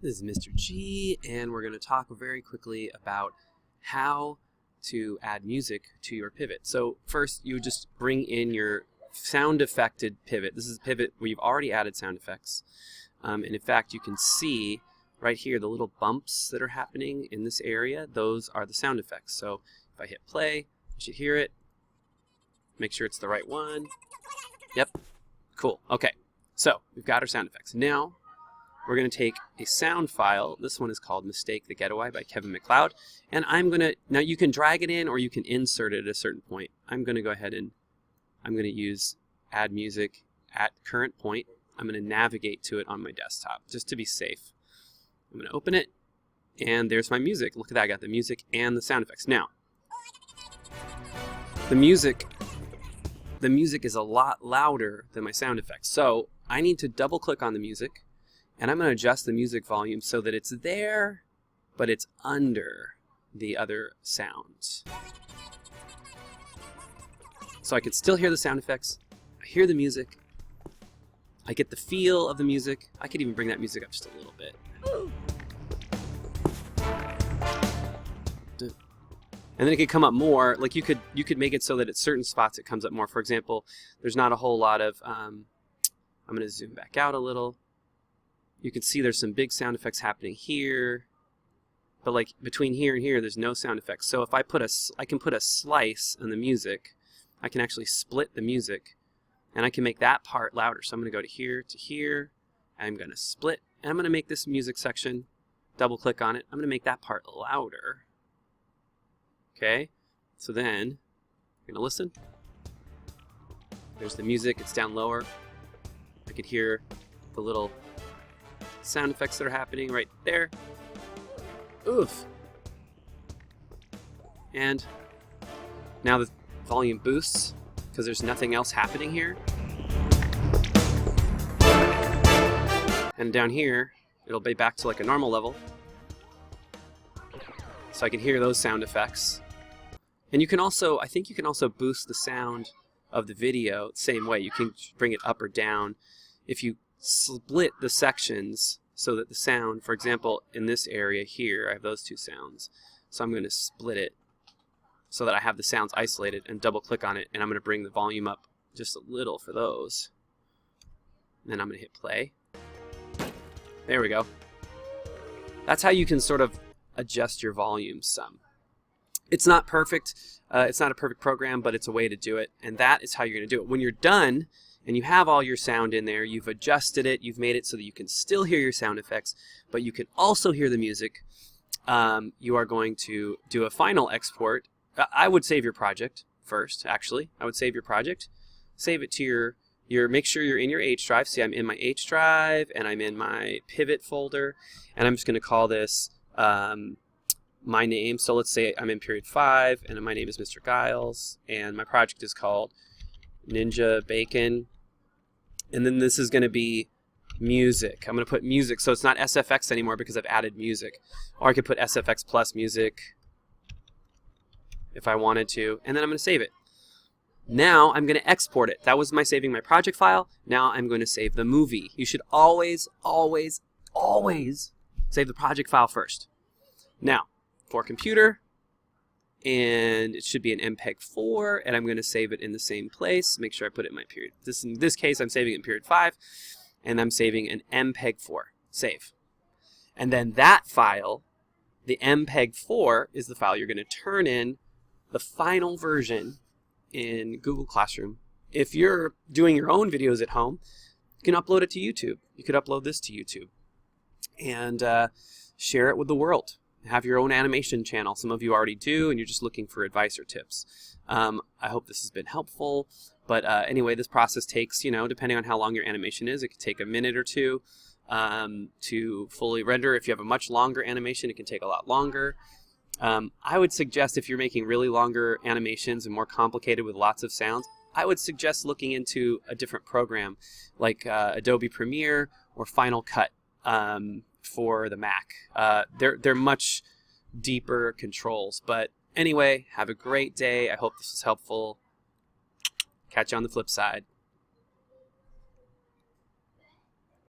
This is Mr. G, and we're going to talk very quickly about how to add music to your pivot. So first, you just bring in your sound affected pivot. This is a pivot where you've already added sound effects. And in fact, you can see right here the little bumps that are happening in this area. Those are the sound effects. So if I hit play, you should hear it. Make sure it's the right one. Yep. Cool. Okay. So we've got our sound effects. Now we're going to take a sound file. This one is called Mistake the Getaway by Kevin MacLeod. And I'm going to, now you can drag it in or you can insert it at a certain point. I'm going to go ahead and I'm going to use add music at current point. I'm going to navigate to it on my desktop just to be safe. I'm going to open it and there's my music. Look at that, I got the music and the sound effects. Now, the music is a lot louder than my sound effects. So I need to double click on the music. And I'm going to adjust the music volume so that it's there, but it's under the other sounds. So I can still hear the sound effects. I hear the music. I get the feel of the music. I could even bring that music up just a little bit. And then it could come up more. Like you could make it so that at certain spots it comes up more. For example, there's not a whole lot of, I'm going to zoom back out a little. You can see there's some big sound effects happening here, but like between here and here, there's no sound effects. So if I can put a slice on the music, I can actually split the music, and I can make that part louder. So I'm going to go to here, I'm going to split, and I'm going to make this music section, double click on it, I'm going to make that part louder. Okay, so then you're going to listen. There's the music, it's down lower. I could hear the little sound effects that are happening right there. Oof. And now the volume boosts because there's nothing else happening here. And down here, it'll be back to like a normal level. So I can hear those sound effects. And you can also, I think you can also boost the sound of the video the same way. You can bring it up or down. If you split the sections so that the sound, for example, in this area here, I have those two sounds. So I'm going to split it so that I have the sounds isolated and double click on it, and I'm going to bring the volume up just a little for those. And then I'm going to hit play. There we go. That's how you can sort of adjust your volume some. It's not perfect. It's not a perfect program, but it's a way to do it. And that is how you're going to do it. When you're done, and you have all your sound in there, you've adjusted it, you've made it so that you can still hear your sound effects, but you can also hear the music. You are going to do a final export. I would save your project first, actually. I would save your project. Save it to make sure you're in your H drive. See, I'm in my H drive, and I'm in my pivot folder, and I'm just going to call this my name. So let's say I'm in period 5, and my name is Mr. Giles, and my project is called Ninja Bacon. And then this is going to be music. I'm going to put music, so it's not SFX anymore because I've added music. Or I could put SFX plus music if I wanted to, and then I'm going to save it. Now I'm going to export it. That was saving my project file. Now I'm going to save the movie. You should always, always, always save the project file first. Now, for computer, and it should be an MPEG-4, and I'm going to save it in the same place. Make sure I put it in my period. In this case, I'm saving it in period 5, and I'm saving an MPEG-4. Save. And then that file, the MPEG-4, is the file you're going to turn in the final version in Google Classroom. If you're doing your own videos at home, you can upload it to YouTube. You could upload this to YouTube and share it with the world. Have your own animation channel. Some of you already do, and you're just looking for advice or tips. I hope this has been helpful. But anyway, this process takes, depending on how long your animation is, it could take a minute or two to fully render. If you have a much longer animation, it can take a lot longer. I would suggest if you're making really longer animations and more complicated with lots of sounds, I would suggest looking into a different program like Adobe Premiere or Final Cut. For the Mac. They're much deeper controls. But anyway, have a great day. I hope this was helpful. Catch you on the flip side.